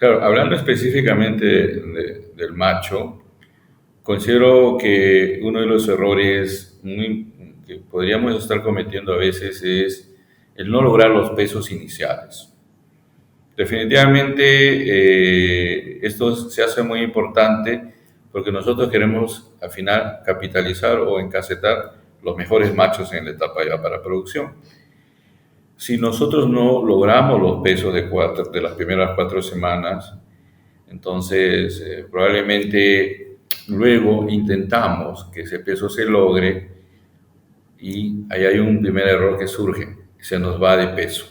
Claro, hablando específicamente del macho, considero que uno de los errores que podríamos estar cometiendo a veces es el no lograr los pesos iniciales. Definitivamente esto se hace muy importante porque nosotros queremos al final capitalizar o encasetar los mejores machos en la etapa ya para producción. Si nosotros no logramos los pesos de las primeras 4 semanas, entonces probablemente luego intentamos que ese peso se logre y ahí hay un primer error que surge, se nos va de peso.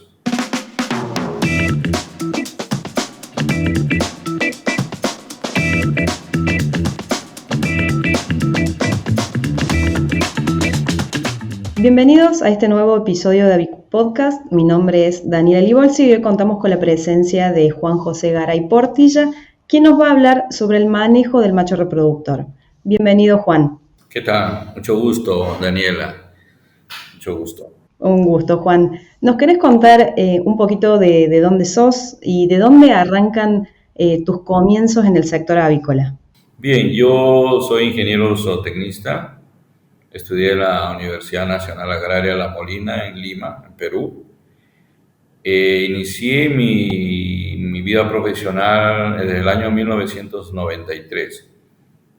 Bienvenidos a este nuevo episodio de Avicu Podcast. Mi nombre es Daniela Libolsi y hoy contamos con la presencia de Juan José Garay Portilla, quien nos va a hablar sobre el manejo del macho reproductor. Bienvenido, Juan. ¿Qué tal? Mucho gusto, Daniela. Mucho gusto. Un gusto, Juan. ¿Nos querés contar un poquito de dónde sos y de dónde arrancan tus comienzos en el sector avícola? Bien, yo soy ingeniero zootecnista. Estudié en la Universidad Nacional Agraria La Molina en Lima, en Perú. Inicié mi vida profesional desde el año 1993.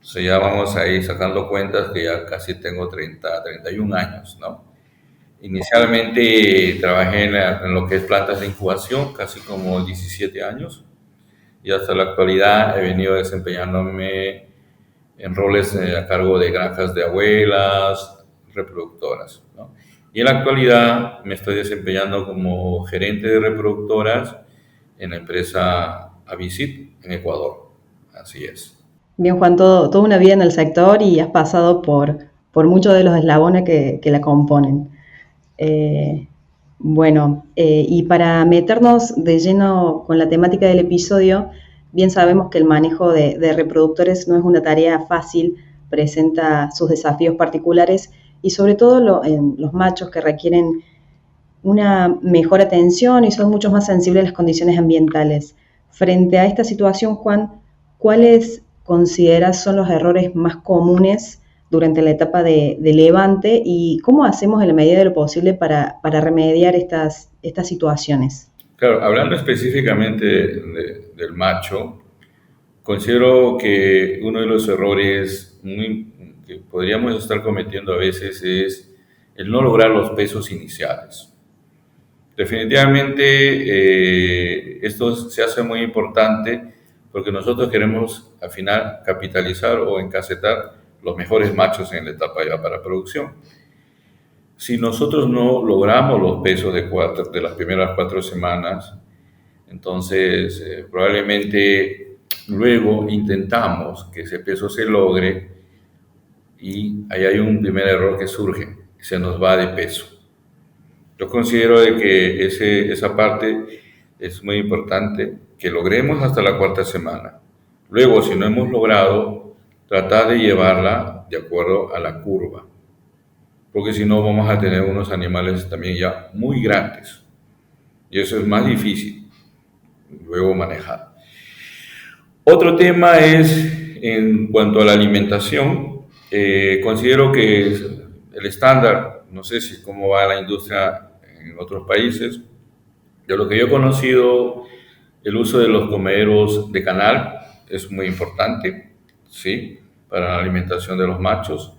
O sea, ya vamos a ir sacando cuentas que ya casi tengo 31 años, ¿no? Inicialmente trabajé en lo que es plantas de incubación, casi como 17 años, y hasta la actualidad he venido desempeñándome en roles a cargo de granjas de abuelas, reproductoras, ¿no? Y en la actualidad me estoy desempeñando como gerente de reproductoras en la empresa Avisit en Ecuador. Así es. Bien, Juan, toda una vida en el sector y has pasado por muchos de los eslabones que la componen. Y para meternos de lleno con la temática del episodio, bien sabemos que el manejo de reproductores no es una tarea fácil, presenta sus desafíos particulares y sobre todo los machos que requieren una mejor atención y son mucho más sensibles a las condiciones ambientales. Frente a esta situación, Juan, ¿cuáles consideras son los errores más comunes durante la etapa de levante y cómo hacemos en la medida de lo posible para remediar estas situaciones? Claro, hablando específicamente del macho, considero que uno de los errores que podríamos estar cometiendo a veces es el no lograr los pesos iniciales. Definitivamente esto se hace muy importante porque nosotros queremos al final capitalizar o encasetar los mejores machos en la etapa ya para producción. Si nosotros no logramos los pesos de las primeras 4 semanas, entonces probablemente luego intentamos que ese peso se logre y ahí hay un primer error que surge, se nos va de peso. Yo considero de que esa parte es muy importante, que logremos hasta la 4ª semana. Luego, si no hemos logrado, tratar de llevarla de acuerdo a la curva, porque si no vamos a tener unos animales también ya muy grandes y eso es más difícil luego manejar. Otro tema es en cuanto a la alimentación. Considero que el estándar, no sé si cómo va la industria en otros países, de lo que yo he conocido, el uso de los comederos de canal es muy importante, ¿sí?, para la alimentación de los machos.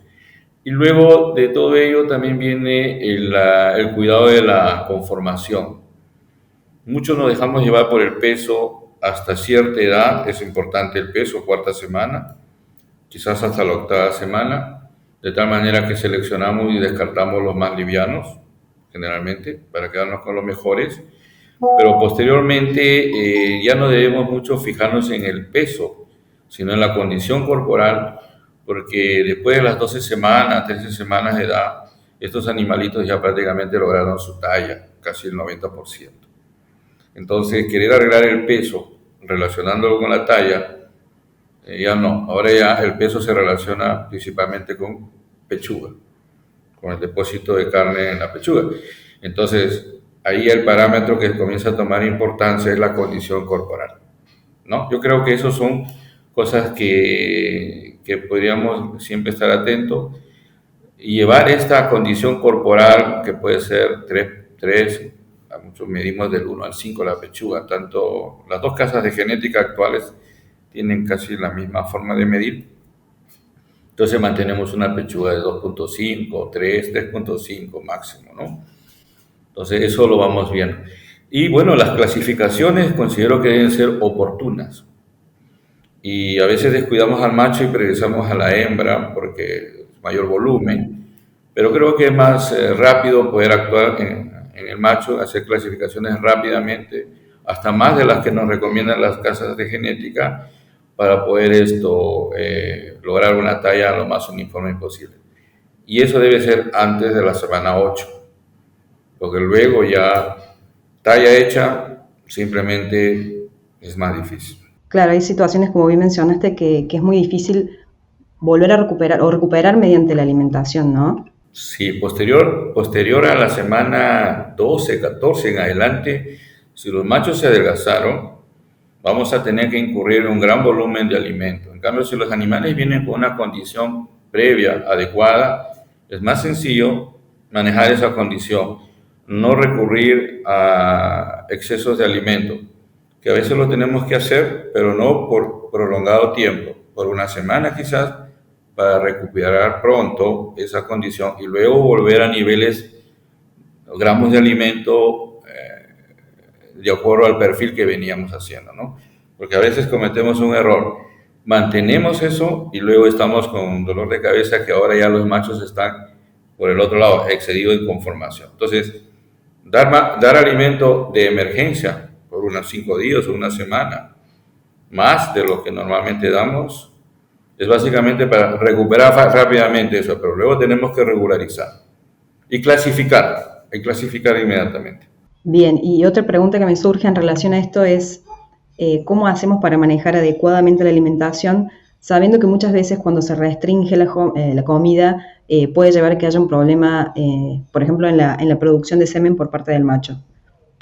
Y luego de todo ello también viene el cuidado de la conformación. Muchos nos dejamos llevar por el peso hasta cierta edad, es importante el peso, 4ª semana, quizás hasta la 8ª semana, de tal manera que seleccionamos y descartamos los más livianos, generalmente, para quedarnos con los mejores, pero posteriormente ya no debemos mucho fijarnos en el peso, sino en la condición corporal, porque después de las 12 semanas, 13 semanas de edad, estos animalitos ya prácticamente lograron su talla, casi el 90%. Entonces, querer arreglar el peso relacionándolo con la talla, ya no. Ahora ya el peso se relaciona principalmente con pechuga, con el depósito de carne en la pechuga. Entonces, ahí el parámetro que comienza a tomar importancia es la condición corporal. ¿no? Yo creo que esos son cosas que podríamos siempre estar atentos y llevar esta condición corporal que puede ser 3, a muchos medimos del 1 al 5 la pechuga, tanto las dos casas de genética actuales tienen casi la misma forma de medir, entonces mantenemos una pechuga de 2.5, 3.5 máximo, ¿no? Entonces eso lo vamos viendo. Y bueno, las clasificaciones considero que deben ser oportunas. Y a veces descuidamos al macho y priorizamos a la hembra porque es mayor volumen, pero creo que es más rápido poder actuar en el macho, hacer clasificaciones rápidamente, hasta más de las que nos recomiendan las casas de genética, para poder lograr una talla lo más uniforme posible. Y eso debe ser antes de la semana 8, porque luego ya talla hecha simplemente es más difícil. Claro, hay situaciones, como bien mencionaste, que es muy difícil volver a recuperar o recuperar mediante la alimentación, ¿no? Sí, posterior a la semana 12, 14 en adelante, si los machos se adelgazaron, vamos a tener que incurrir en un gran volumen de alimento. En cambio, si los animales vienen con una condición previa adecuada, es más sencillo manejar esa condición, no recurrir a excesos de alimento, que a veces lo tenemos que hacer, pero no por prolongado tiempo, por una semana quizás, para recuperar pronto esa condición y luego volver a niveles, gramos de alimento de acuerdo al perfil que veníamos haciendo, ¿no? Porque a veces cometemos un error, mantenemos eso y luego estamos con un dolor de cabeza que ahora ya los machos están por el otro lado, excedidos en conformación. Entonces, dar alimento de emergencia por unos 5 días o una semana, más de lo que normalmente damos, es básicamente para recuperar rápidamente eso, pero luego tenemos que regularizar y clasificar inmediatamente. Bien, y otra pregunta que me surge en relación a esto es, ¿cómo hacemos para manejar adecuadamente la alimentación, sabiendo que muchas veces cuando se restringe la comida puede llevar a que haya un problema, por ejemplo, en la producción de semen por parte del macho?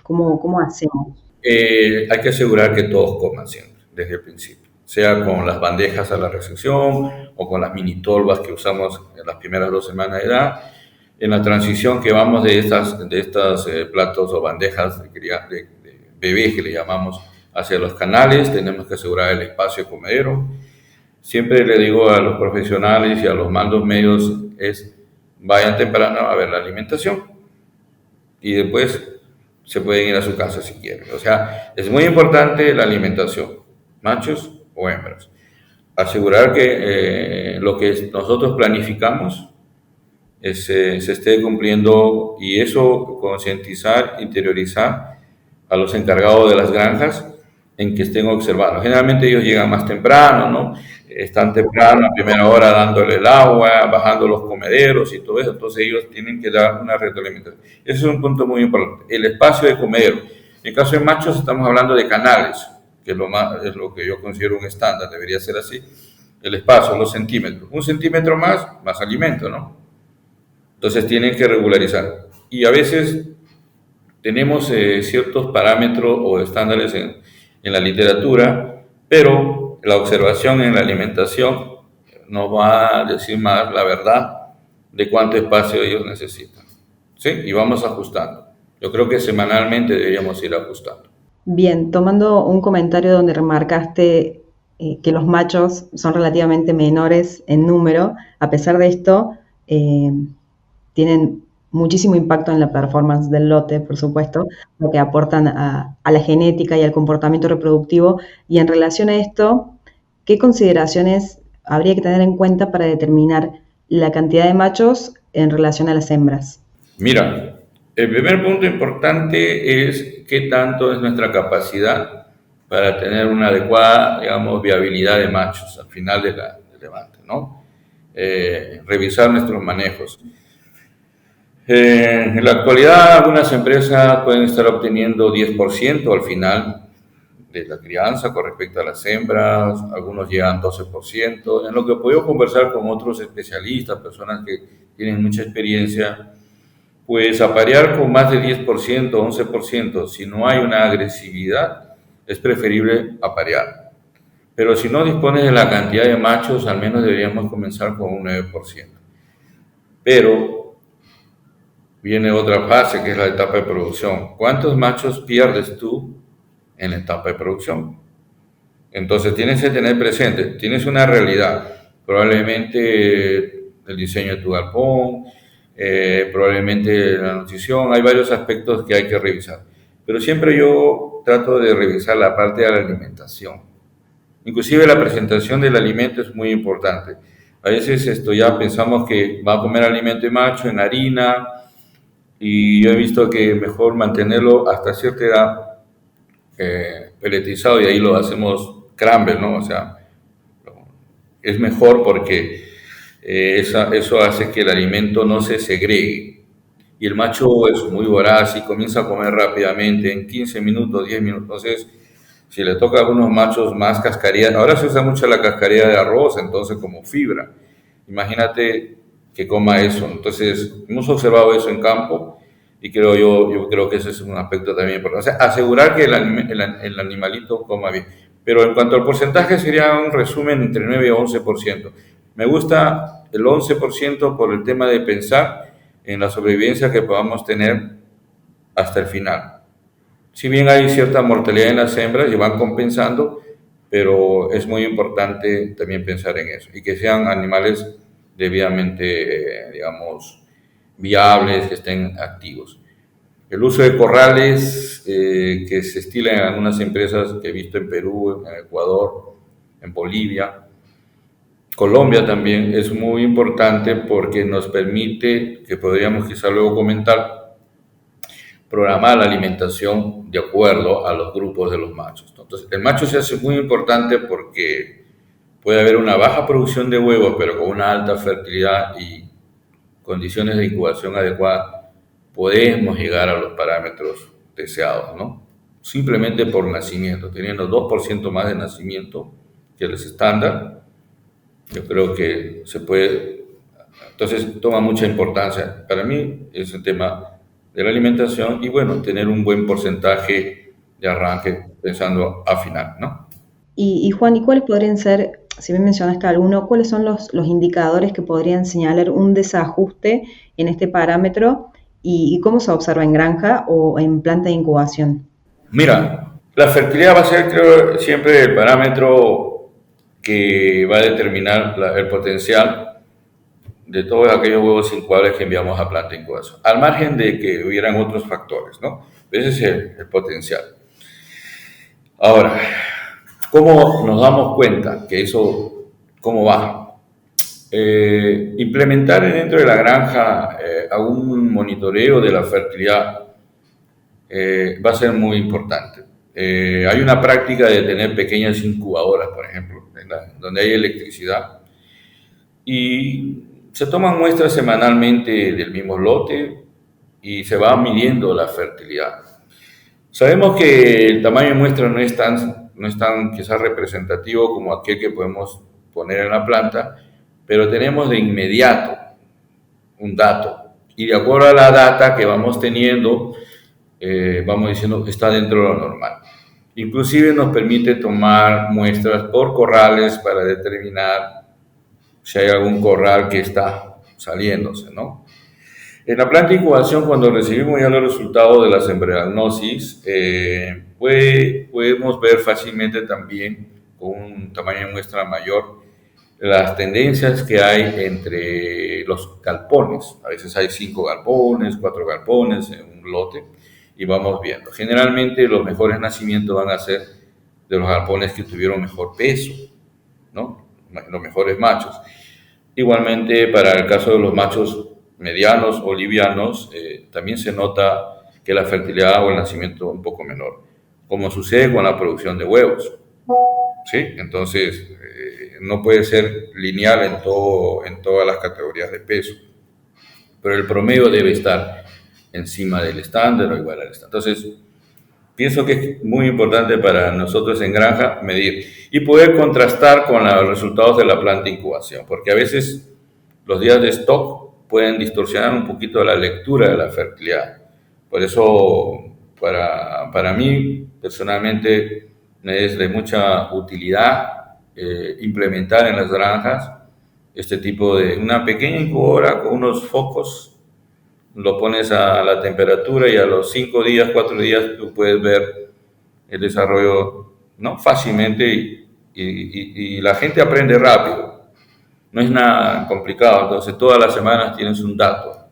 ¿Cómo hacemos? Hay que asegurar que todos coman siempre, desde el principio, sea con las bandejas a la recepción o con las mini tolvas que usamos en las primeras 2 semanas de edad. En la transición que vamos de estas platos o bandejas de bebés que le llamamos hacia los canales, tenemos que asegurar el espacio comedero. Siempre le digo a los profesionales y a los mandos medios vayan temprano a ver la alimentación y después se pueden ir a su casa si quieren. O sea, es muy importante la alimentación, machos o hembras. Asegurar que lo que nosotros planificamos se esté cumpliendo y eso concientizar, interiorizar a los encargados de las granjas en que estén observando. Generalmente ellos llegan más temprano, ¿no? Están temprano, a primera hora dándole el agua, bajando los comederos y todo eso, entonces ellos tienen que dar una retroalimentación. Ese es un punto muy importante. El espacio de comedero. En el caso de machos estamos hablando de canales, que es lo que yo considero un estándar, debería ser así. El espacio, los centímetros. 1 centímetro más alimento, ¿no? Entonces tienen que regularizar. Y a veces tenemos ciertos parámetros o estándares en la literatura, pero la observación en la alimentación nos va a decir más la verdad de cuánto espacio ellos necesitan. ¿Sí? Y vamos ajustando. Yo creo que semanalmente deberíamos ir ajustando. Bien, tomando un comentario donde remarcaste que los machos son relativamente menores en número, a pesar de esto, tienen muchísimo impacto en la performance del lote, por supuesto, lo que aportan a la genética y al comportamiento reproductivo. Y en relación a esto, ¿qué consideraciones habría que tener en cuenta para determinar la cantidad de machos en relación a las hembras? Mira, el primer punto importante es qué tanto es nuestra capacidad para tener una adecuada, digamos, viabilidad de machos al final del levante, ¿no? Revisar nuestros manejos. En la actualidad, algunas empresas pueden estar obteniendo 10% al final de la crianza con respecto a las hembras, algunos llegan 12%. En lo que he podido conversar con otros especialistas, personas que tienen mucha experiencia, pues aparear con más de 10%, 11%, si no hay una agresividad, es preferible aparear. Pero si no dispones de la cantidad de machos, al menos deberíamos comenzar con un 9%. Pero viene otra fase, que es la etapa de producción. ¿Cuántos machos pierdes tú en la etapa de producción? Entonces tienes que tener presente, tienes una realidad, probablemente el diseño de tu galpón, probablemente la nutrición, hay varios aspectos que hay que revisar. Pero siempre yo trato de revisar la parte de la alimentación. Inclusive la presentación del alimento es muy importante. A veces esto ya pensamos que va a comer alimento de macho en harina y yo he visto que mejor mantenerlo hasta cierta edad peletizado y ahí lo hacemos crumble, ¿no? O sea, es mejor porque eso hace que el alimento no se segregue. Y el macho es muy voraz y comienza a comer rápidamente, en 15 minutos, 10 minutos. Entonces, si le toca a algunos machos más cascarilla, ahora se usa mucho la cascarilla de arroz, entonces como fibra. Imagínate que coma eso. Entonces, hemos observado eso en campo y yo creo que ese es un aspecto también importante. O sea, asegurar que el animalito coma bien. Pero en cuanto al porcentaje, sería un resumen entre 9 y 11%. Me gusta el 11% por el tema de pensar en la sobrevivencia que podamos tener hasta el final. Si bien hay cierta mortalidad en las hembras y van compensando, pero es muy importante también pensar en eso y que sean animales debidamente, digamos, viables, que estén activos. El uso de corrales que se estilan en algunas empresas que he visto en Perú, en Ecuador, en Bolivia, Colombia también es muy importante porque nos permite, que podríamos quizá luego comentar, programar la alimentación de acuerdo a los grupos de los machos. Entonces, el macho se hace muy importante porque puede haber una baja producción de huevos, pero con una alta fertilidad y condiciones de incubación adecuadas, podemos llegar a los parámetros deseados, ¿no? Simplemente por nacimiento, teniendo 2% más de nacimiento que el estándar, yo creo que se puede. Entonces, toma mucha importancia. Para mí es el tema de la alimentación y, bueno, tener un buen porcentaje de arranque pensando a final, ¿no? Y Juan, ¿y cuáles podrían ser, si bien mencionaste alguno, cuáles son los indicadores que podrían señalar un desajuste en este parámetro y cómo se observa en granja o en planta de incubación? Mira, la fertilidad va a ser, creo, siempre el parámetro que va a determinar el potencial de todos aquellos huevos incubables que enviamos a planta de incubación, al margen de que hubieran otros factores, ¿no? Ese es el potencial. Ahora, ¿cómo nos damos cuenta que eso, cómo va? Implementar dentro de la granja algún monitoreo de la fertilidad va a ser muy importante. Hay una práctica de tener pequeñas incubadoras, por ejemplo, donde hay electricidad y se toman muestras semanalmente del mismo lote y se va midiendo la fertilidad. Sabemos que el tamaño de muestra no es tan quizás representativo como aquel que podemos poner en la planta, pero tenemos de inmediato un dato y de acuerdo a la data que vamos teniendo, vamos diciendo que está dentro de lo normal. Inclusive nos permite tomar muestras por corrales para determinar si hay algún corral que está saliéndose, ¿no? En la planta de incubación, cuando recibimos ya los resultados de las embriagnosis, podemos ver fácilmente también, con un tamaño de muestra mayor, las tendencias que hay entre los galpones. A veces hay 5 galpones, 4 galpones en un lote y vamos viendo. Generalmente los mejores nacimientos van a ser de los galpones que tuvieron mejor peso, ¿no? Los mejores machos. Igualmente, para el caso de los machos medianos o livianos, también se nota que la fertilidad o el nacimiento es un poco menor, como sucede con la producción de huevos, ¿sí? Entonces, no puede ser lineal en todas las categorías de peso, pero el promedio debe estar encima del estándar o igual al estándar. Entonces, pienso que es muy importante para nosotros en granja medir y poder contrastar con los resultados de la planta de incubación, porque a veces los días de stock pueden distorsionar un poquito la lectura de la fertilidad. Por eso, para mí, personalmente, es de mucha utilidad implementar en las granjas este tipo de una pequeña incubadora con unos focos, lo pones a la temperatura y a los 5 días, 4 días tú puedes ver el desarrollo, ¿no? Fácilmente y la gente aprende rápido. No es nada complicado, entonces todas las semanas tienes un dato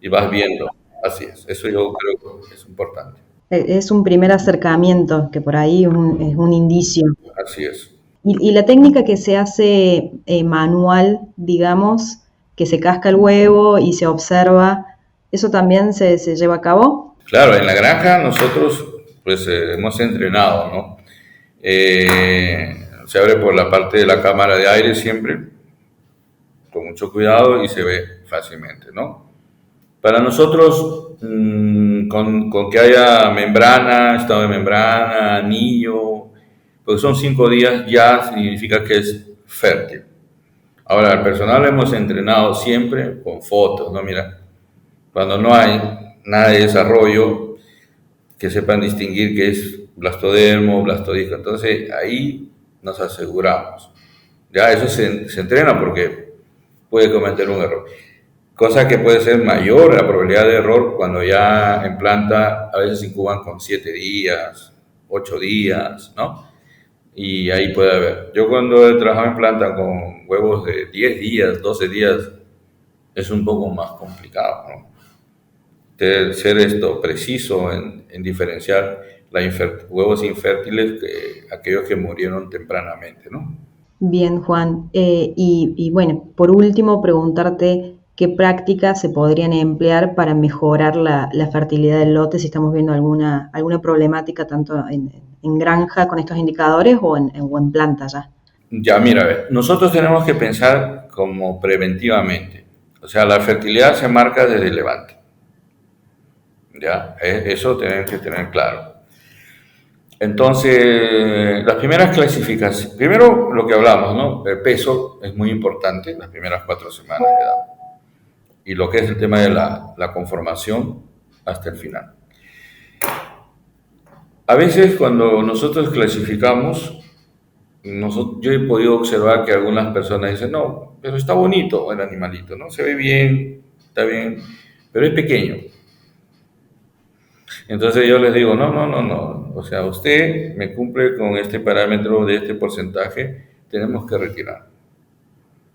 y vas viendo. Así es, eso yo creo que es importante. Es un primer acercamiento que por ahí es un indicio. Así es. Y la técnica que se hace manual, digamos, que se casca el huevo y se observa, ¿eso también se lleva a cabo? Claro, en la granja nosotros pues hemos entrenado, ¿no? Se abre por la parte de la cámara de aire siempre, con mucho cuidado y se ve fácilmente, ¿no? Para nosotros, con que haya membrana, estado de membrana, anillo, pues son 5 días ya significa que es fértil. Ahora, al personal lo hemos entrenado siempre con fotos, ¿no? Mira, cuando no hay nada de desarrollo, que sepan distinguir qué es blastodermo, blastodisco. Entonces, ahí nos aseguramos. Ya eso se entrena porque puede cometer un error. Cosa que puede ser mayor la probabilidad de error cuando ya en planta a veces incuban con 7 días, 8 días, ¿no? Y ahí puede haber. Yo cuando he trabajado en planta con huevos de 10 días, 12 días, es un poco más complicado, ¿no? De ser esto preciso en diferenciar huevos infértiles que aquellos que murieron tempranamente, ¿no? Bien, Juan. Y bueno, por último, preguntarte qué prácticas se podrían emplear para mejorar la fertilidad del lote, si estamos viendo alguna problemática tanto en granja con estos indicadores o en planta ya. Ya, mira, a ver, nosotros tenemos que pensar como preventivamente. O sea, la fertilidad se marca desde el levante. Ya, eso tenemos que tener claro. Entonces, las primeras clasificaciones, primero lo que hablamos, ¿no? El peso es muy importante, las primeras 4 semanas de edad. Y lo que es el tema de la conformación hasta el final. A veces cuando nosotros clasificamos, yo he podido observar que algunas personas dicen, no, pero está bonito el animalito, ¿no? Se ve bien, está bien, pero es pequeño. Entonces yo les digo, no, o sea, usted me cumple con este parámetro de este porcentaje, tenemos que retirar.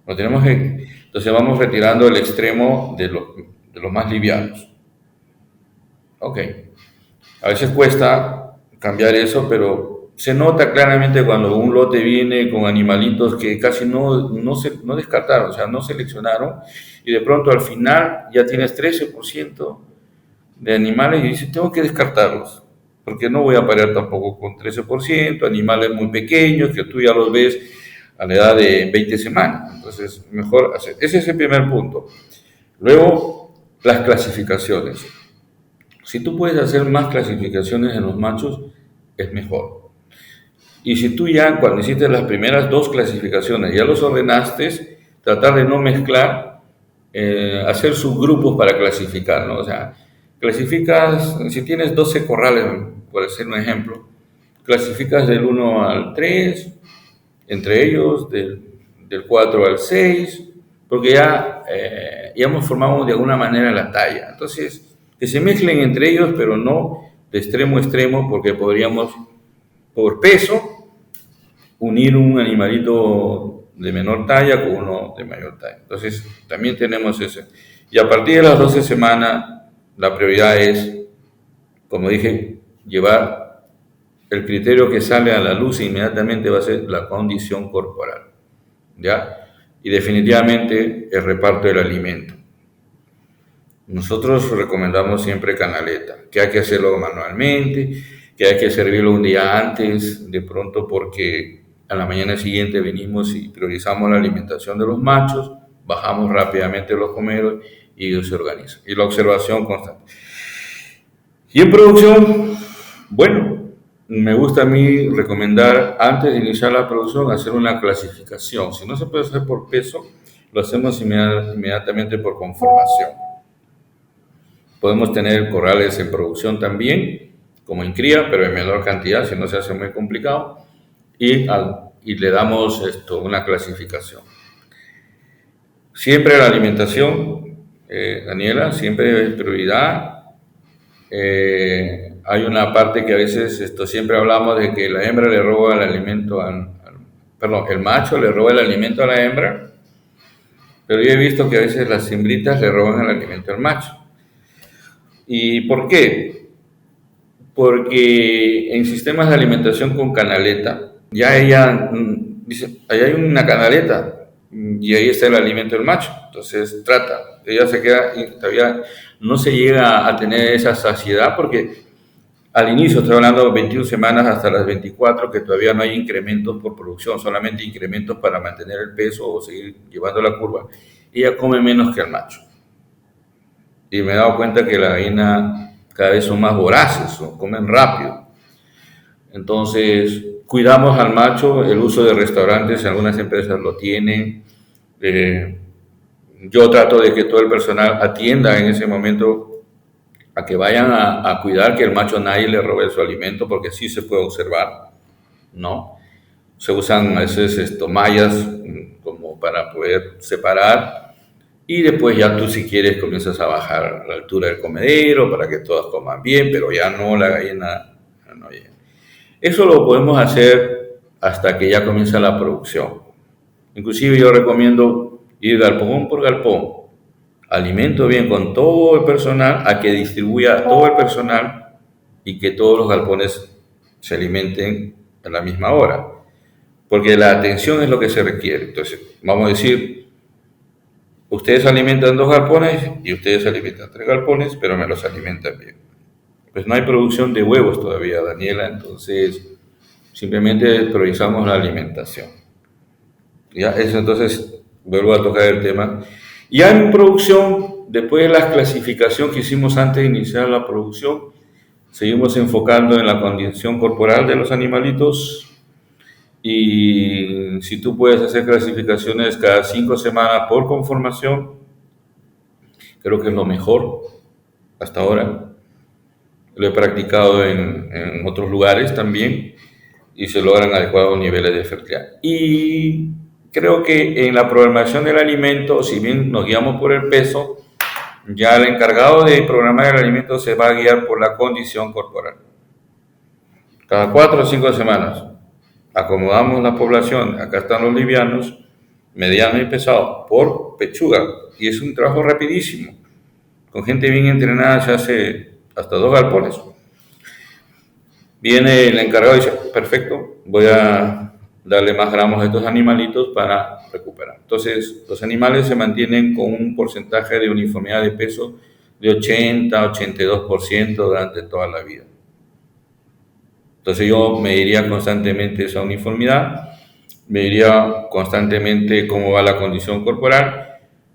Entonces vamos retirando el extremo de los más livianos. Ok, a veces cuesta cambiar eso, pero se nota claramente cuando un lote viene con animalitos que casi no descartaron, o sea, no seleccionaron, y de pronto al final ya tienes 13% de animales y dices, tengo que descartarlos, porque no voy a parar tampoco con 13%, animales muy pequeños que tú ya los ves a la edad de 20 semanas. Entonces, mejor hacer. Ese es el primer punto. Luego, las clasificaciones. Si tú puedes hacer más clasificaciones en los machos, es mejor. Y si tú ya, cuando hiciste las primeras 2 clasificaciones, ya los ordenaste, tratar de no mezclar, hacer subgrupos para clasificar, ¿no? O sea, clasificas, si tienes 12 corrales, por hacer un ejemplo, clasificas del 1 al 3, entre ellos del 4 al 6, porque ya hemos formado de alguna manera la talla. Entonces, que se mezclen entre ellos, pero no de extremo a extremo, porque podríamos, por peso, unir un animalito de menor talla con uno de mayor talla. Entonces, también tenemos eso. Y a partir de las 12 semanas, la prioridad es, como dije, llevar el criterio que sale a la luz inmediatamente va a ser la condición corporal, ¿ya? Y definitivamente el reparto del alimento. Nosotros recomendamos siempre canaleta, que hay que hacerlo manualmente, que hay que servirlo un día antes, de pronto porque a la mañana siguiente venimos y priorizamos la alimentación de los machos, bajamos rápidamente los comeros y ellos se organizan. Y la observación constante. Y en producción, bueno, me gusta a mí recomendar antes de iniciar la producción hacer una clasificación. Si no se puede hacer por peso, lo hacemos inmediatamente por conformación. Podemos tener corrales en producción también como en cría, pero en menor cantidad, si no se hace muy complicado, y le damos una clasificación. Siempre la alimentación, Daniela, siempre es prioridad. Hay una parte que a veces siempre hablamos de que la hembra le roba el alimento perdón, el macho le roba el alimento a la hembra, pero yo he visto que a veces las hembritas le roban el alimento al macho. ¿Y por qué? Porque en sistemas de alimentación con canaleta, ya ella dice, ahí hay una canaleta y ahí está el alimento del macho, entonces ella se queda y todavía no se llega a tener esa saciedad porque al inicio, estoy hablando de 21 semanas hasta las 24, que todavía no hay incrementos por producción, solamente incrementos para mantener el peso o seguir llevando la curva. Ella come menos que el macho. Y me he dado cuenta que la gallina cada vez son más voraces, comen rápido. Entonces, cuidamos al macho, el uso de restaurantes, algunas empresas lo tienen. Yo trato de que todo el personal atienda en ese momento a que vayan a cuidar que el macho nadie le robe su alimento, porque sí se puede observar, ¿no? Se usan a veces mallas como para poder separar, y después ya tú si quieres comienzas a bajar la altura del comedero para que todas coman bien, pero ya no, la gallina no llega. Eso lo podemos hacer hasta que ya comienza la producción. Inclusive yo recomiendo ir galpón por galpón, alimento bien con todo el personal, a que distribuya a todo el personal y que todos los galpones se alimenten a la misma hora, porque la atención es lo que se requiere. Entonces, vamos a decir, ustedes alimentan 2 galpones y ustedes alimentan 3 galpones, pero me los alimentan bien. Pues no hay producción de huevos todavía, Daniela, entonces simplemente priorizamos la alimentación. Ya, eso entonces, vuelvo a tocar el tema. Ya en producción, después de la clasificación que hicimos antes de iniciar la producción, seguimos enfocando en la condición corporal de los animalitos, y si tú puedes hacer clasificaciones cada 5 semanas por conformación, creo que es lo mejor hasta ahora. Lo he practicado en otros lugares también y se logran adecuados niveles de fertilidad. Y creo que en la programación del alimento, si bien nos guiamos por el peso, ya el encargado de programar el alimento se va a guiar por la condición corporal. Cada 4 o 5 semanas acomodamos la población. Acá están los livianos, medianos y pesados por pechuga, y es un trabajo rapidísimo. Con gente bien entrenada se hace hasta 2 galpones. Viene el encargado y dice, perfecto, voy a darle más gramos a estos animalitos para recuperar. Entonces, los animales se mantienen con un porcentaje de uniformidad de peso de 80-82% durante toda la vida. Entonces yo mediría constantemente esa uniformidad, mediría constantemente cómo va la condición corporal,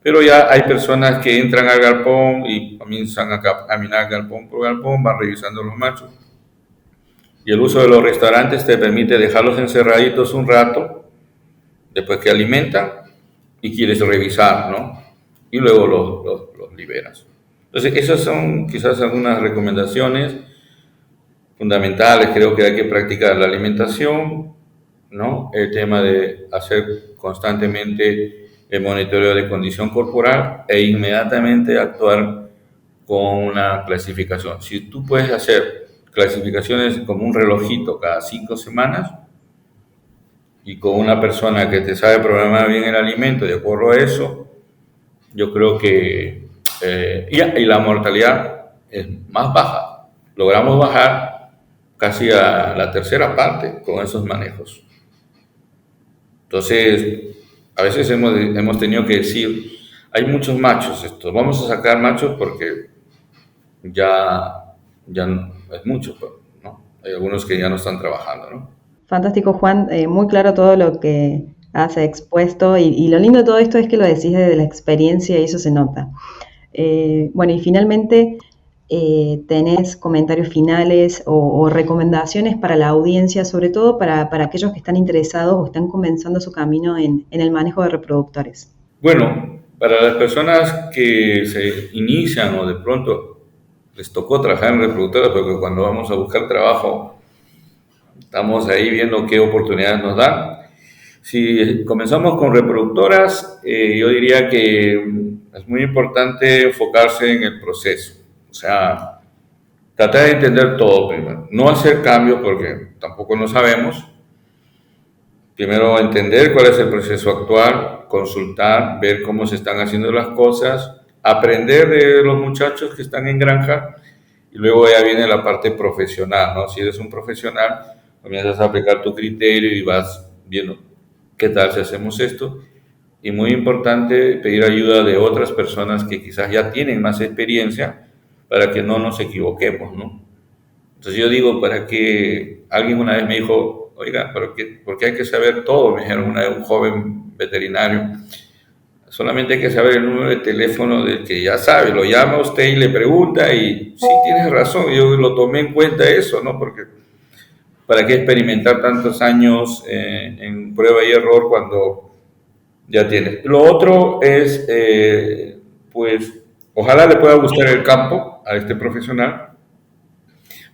pero ya hay personas que entran al galpón y comienzan a caminar galpón por galpón, van revisando los machos. Y el uso de los restaurantes te permite dejarlos encerraditos un rato, después que alimentan, y quieres revisar, ¿no? Y luego los liberas. Entonces, esas son quizás algunas recomendaciones fundamentales. Creo que hay que practicar la alimentación, ¿no? El tema de hacer constantemente el monitoreo de condición corporal e inmediatamente actuar con una clasificación. Si tú puedes hacer clasificaciones como un relojito cada 5 semanas y con una persona que te sabe programar bien el alimento de acuerdo a eso, yo creo que y la mortalidad es más baja. Logramos bajar casi a la tercera parte con esos manejos. Entonces, a veces hemos tenido que decir, hay muchos machos, vamos a sacar machos porque ya es mucho, ¿no? Hay algunos que ya no están trabajando, ¿no? Fantástico, Juan. Muy claro todo lo que has expuesto y lo lindo de todo esto es que lo decís desde la experiencia y eso se nota. Bueno, y finalmente, ¿tenés comentarios finales o recomendaciones para la audiencia, sobre todo para aquellos que están interesados o están comenzando su camino en el manejo de reproductores? Bueno, para las personas que se inician o de pronto les tocó trabajar en reproductoras, porque cuando vamos a buscar trabajo, estamos ahí viendo qué oportunidades nos dan. Si comenzamos con reproductoras, yo diría que es muy importante enfocarse en el proceso. O sea, tratar de entender todo primero. No hacer cambios porque tampoco no sabemos. Primero entender cuál es el proceso actual, consultar, ver cómo se están haciendo las cosas, aprender de los muchachos que están en granja y luego ya viene la parte profesional, ¿no? Si eres un profesional, comienzas a aplicar tu criterio y vas viendo qué tal si hacemos esto. Y muy importante pedir ayuda de otras personas que quizás ya tienen más experiencia para que no nos equivoquemos, ¿no? Entonces yo digo, para que alguien una vez me dijo, oiga, ¿por qué hay que saber todo? Me dijeron una vez un joven veterinario. Solamente hay que saber el número de teléfono del que ya sabe, lo llama usted y le pregunta y sí, tienes razón, yo lo tomé en cuenta eso, ¿no? Porque ¿para qué experimentar tantos años en prueba y error cuando ya tienes? Lo otro es, pues, ojalá le pueda gustar el campo a este profesional,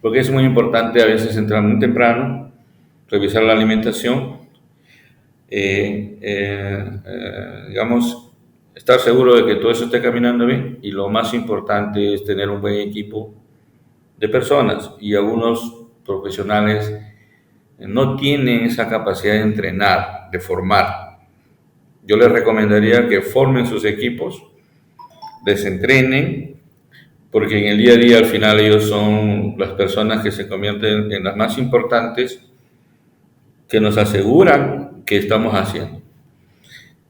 porque es muy importante a veces entrar muy temprano, revisar la alimentación, digamos, estar seguro de que todo eso esté caminando bien y lo más importante es tener un buen equipo de personas y algunos profesionales no tienen esa capacidad de entrenar, de formar. Yo les recomendaría que formen sus equipos, les entrenen, porque en el día a día al final ellos son las personas que se convierten en las más importantes, que nos aseguran que estamos haciendo.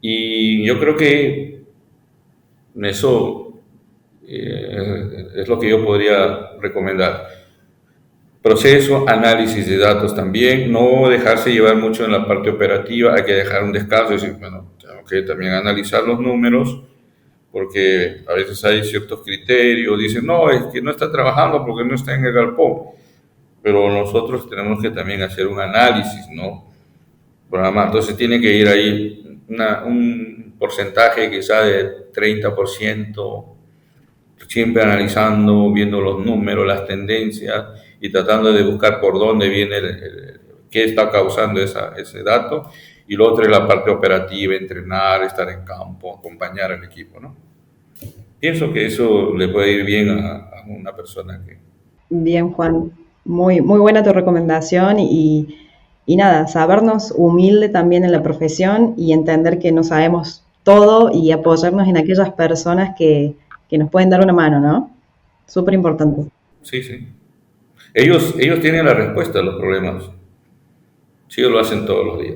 Y yo creo que eso es lo que yo podría recomendar. Proceso, análisis de datos también, no dejarse llevar mucho en la parte operativa, hay que dejar un descanso y decir, bueno, tengo que también analizar los números, porque a veces hay ciertos criterios, dicen, no, es que no está trabajando porque no está en el galpón, pero nosotros tenemos que también hacer un análisis, ¿no? Programa, entonces tiene que ir ahí un porcentaje quizá de 30%, siempre analizando, viendo los números, las tendencias y tratando de buscar por dónde viene, qué está causando ese dato. Y lo otro es la parte operativa, entrenar, estar en campo, acompañar al equipo, ¿no? Pienso que eso le puede ir bien a una persona que... Bien, Juan, muy, muy buena tu recomendación y nada, sabernos humilde también en la profesión y entender que no sabemos todo y apoyarnos en aquellas personas que nos pueden dar una mano, ¿no? Súper importante. Sí, sí. Ellos tienen la respuesta a los problemas. Sí, ellos lo hacen todos los días.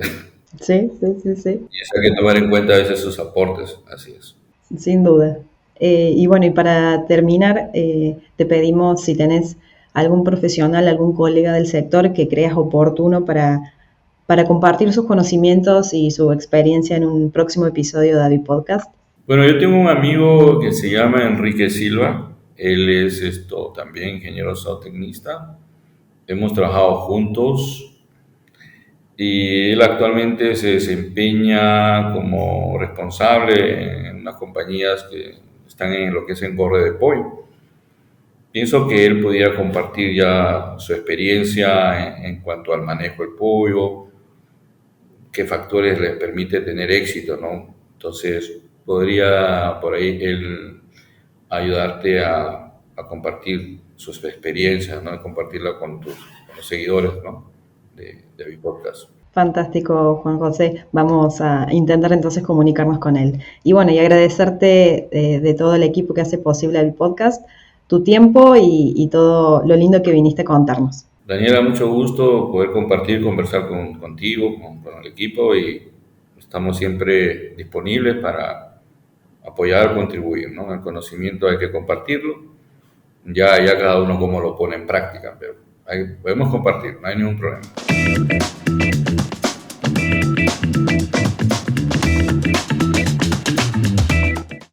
Sí, sí, sí, sí, Y eso hay que tomar en cuenta a veces sus aportes, así es. sin duda. Y bueno, y para terminar, te pedimos si tenés algún profesional, algún colega del sector que creas oportuno para compartir sus conocimientos y su experiencia en un próximo episodio de Avi Podcast. Bueno, yo tengo un amigo que se llama Enrique Silva. Él es también ingeniero zootecnista. Hemos trabajado juntos y él actualmente se desempeña como responsable en unas compañías que están en lo que es engorde de pollo. Pienso que él podría compartir ya su experiencia en cuanto al manejo del pollo, qué factores les permite tener éxito, ¿no? Entonces, podría por ahí él ayudarte a compartir sus experiencias, ¿no? A compartirla con los seguidores, ¿no? De mi podcast. Fantástico, Juan José. Vamos a intentar entonces comunicarnos con él. Y bueno, y agradecerte de todo el equipo que hace posible el podcast, tu tiempo y todo lo lindo que viniste a contarnos. Daniela, mucho gusto poder compartir, conversar contigo, con el equipo y estamos siempre disponibles para apoyar, contribuir, ¿no? El conocimiento hay que compartirlo, ya cada uno como lo pone en práctica, pero podemos compartir, no hay ningún problema.